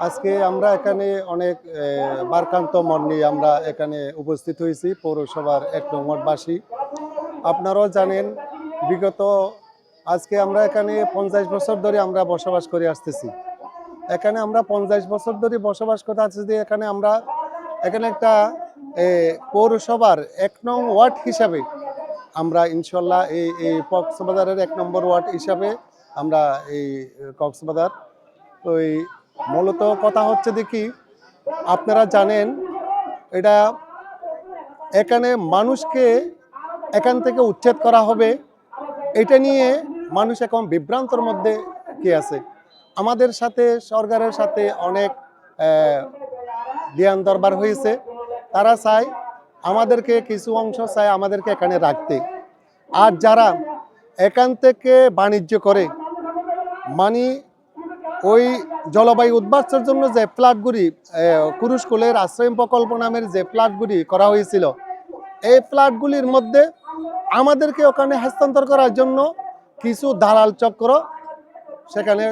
আজকে আমরা এখানে অনেক বারকান্ত মন নিয়ে আমরা এখানে উপস্থিত হয়েছি পৌরসভার ১ নং ওয়ার্ডবাসী। আপনারাও জানেন বিগত আজকে আমরা এখানে ৫০ বছর ধরে আমরা বসবাস করে আসতেছি। এখানে আমরা ৫০ বছর ধরে বসবাস করে আসতেছি। এখানে একটা পৌরসভার ১ নং ওয়ার্ড হিসাবে আমরা ইনশাল্লাহ এই কক্সবাজারের ১ নম্বর ওয়ার্ড হিসাবে আমরা এই কক্সবাজার ওই মূলত কথা হচ্ছে দেখি আপনারা জানেন এটা এখানে মানুষকে এখান থেকে উচ্ছেদ করা হবে, এটা নিয়ে মানুষ এখন বিভ্রান্তর মধ্যে কি আছে। আমাদের সাথে সরকারের সাথে অনেক জ্ঞান দরবার হয়েছে, তারা চায় আমাদেরকে কিছু অংশ চায় আমাদেরকে এখানে রাখতে। আর যারা এখান থেকে বাণিজ্য করে মানে ওই জলবায়ু উদ্বাস্তের জন্য যে ফ্ল্যাটগুলি কুরুশকুলের আশ্রয় প্রকল্প নামের যে ফ্ল্যাটগুলি করা হয়েছিল, এই ফ্ল্যাটগুলির মধ্যে আমাদেরকে ওখানে হস্তান্তর করার জন্য কিছু দালাল চক্র সেখানে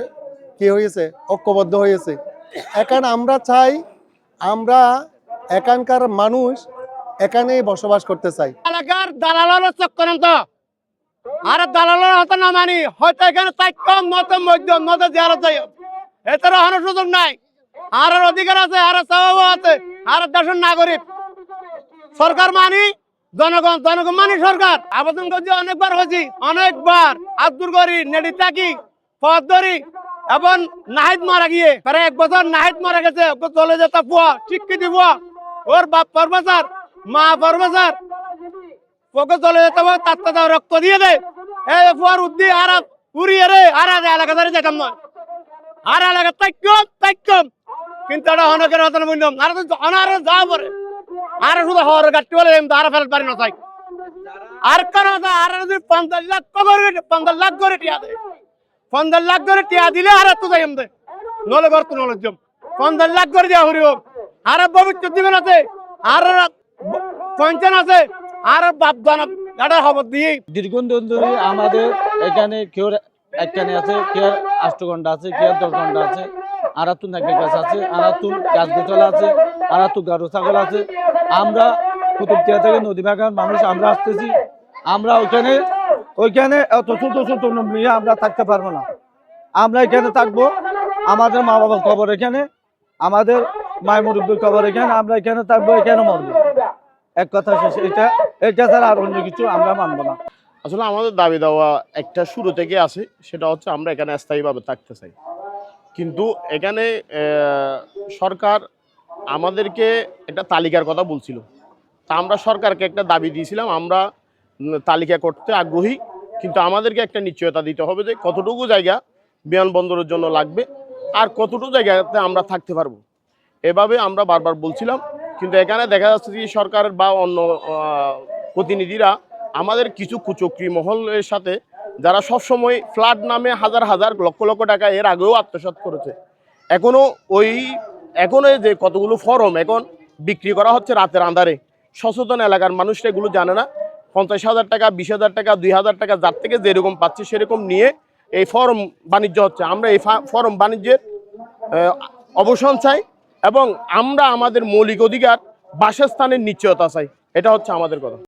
কি হয়েছে, ঐক্যবদ্ধ হয়েছে। এখানে আমরা চাই আমরা এখানকার মানুষ এখানেই বসবাস করতে চাই। এলাকার দালালের চক্রান্ত আর দালালের হাতে না মানি হয়তো এখানে কম মধ্যম দেওয়া যায়, এছাড়া কোনো সুযোগ নাই। আর অধিকার আছে, আর স্বভাব আছে, আর দেশের নাগরিক। সরকার মানি জনগণ, জনগণ মানি সরকার। আবেদন করছি অনেকবার হয়েছি, অনেকবার আব্দুল গরি নেডি থাকি পথ ধরি এবং নাহিদ মারা গিয়ে প্রায় 1 বছর নাহিদ মারা গেছে। ওকে চলে যেতে পুয়া স্বীকৃতি পুয়া ওর বাপ প্রফেসর মা প্রফেসর ওকে চলে যেতে হবে, তার রক্ত দিয়ে দেয় এই পুয়ার উদ্দি আর উড়িয়ে রে আর এলাকা ধরে যেতাম নয়, আর এলাকা তাইকম কিন্তু এটা অনেকের হতন বুঝলাম আর অনার যাওয়া পরে আর শুধু হওয়ার গাড়ি বলে আর ফেরত পারি না চাই। আর কেন আর যদি 50 লাখ করে টিয়া দেয়, 50 লাখ করে টিয়া দিলে আর তো যাই দে নলে করতো নলেজ 50 লাখ করে দেওয়া হরি হোক আর ভবিষ্যৎ দিবেন আছে আর পঞ্চান আছে আর বাপ দানা এটা খবর দিয়ে দীর্ঘদিন ধরে আমাদের এখানে কেউ একখানে আছে, কেউ 8 ঘন্টা আছে, কেউ 10 ঘন্টা আছে, আরাতুন একটা গাছ আছে, আরাতুন গাছ গোছালা আছে, আরাতু গারু ছাগল আছে। আমরা কুতুবদিয়া থেকে নদী বাগান মানুষ আমরা আসতেছি, আমরা ওইখানে এত ছোট নিয়ে আমরা থাকতে পারবো না। আমরা এখানে থাকবো, আমাদের মা বাবার কবর এখানে, আমাদের মায় মুরব্বীর কবর এখানে, আমরা এখানে থাকবো, এখানে মরবো। এক কথা শেষ। এটা ছাড়া আর অন্য কিছু আমরা মানবো না। আসলে আমাদের দাবি দেওয়া একটা শুরু থেকে আছে, সেটা হচ্ছে আমরা এখানে স্থায়ীভাবে থাকতে চাই। কিন্তু এখানে সরকার আমাদেরকে একটা তালিকার কথা বলছিল, তা আমরা সরকারকে একটা দাবি দিয়েছিলাম আমরা তালিকা করতে আগ্রহী, কিন্তু আমাদেরকে একটা নিশ্চয়তা দিতে হবে যে কতটুকু জায়গা বিমানবন্দরের জন্য লাগবে আর কতটুকু জায়গাতে আমরা থাকতে পারবো। এভাবে আমরা বারবার বলছিলাম, কিন্তু এখানে দেখা যাচ্ছে যে সরকারের বা অন্য প্রতিনিধিরা আমাদের কিছু কুচক্রী মহলের সাথে যারা সবসময় ফ্ল্যাট নামে হাজার হাজার লক্ষ লক্ষ টাকা এর আগেও আত্মসাৎ করেছে, এখনো যে কতগুলো ফরম এখন বিক্রি করা হচ্ছে রাতের আন্ধারে, সচেতন এলাকার মানুষরা এগুলো জানে না। 50,000 টাকা, 20,000 টাকা, 2,000 টাকা যার থেকে যেরকম পাচ্ছে সেরকম নিয়ে এই ফরম বাণিজ্য হচ্ছে। আমরা এই ফরম বাণিজ্যের অবসান চাই এবং আমরা আমাদের মৌলিক অধিকার বাসস্থানের নিশ্চয়তা চাই। এটা হচ্ছে আমাদের কথা।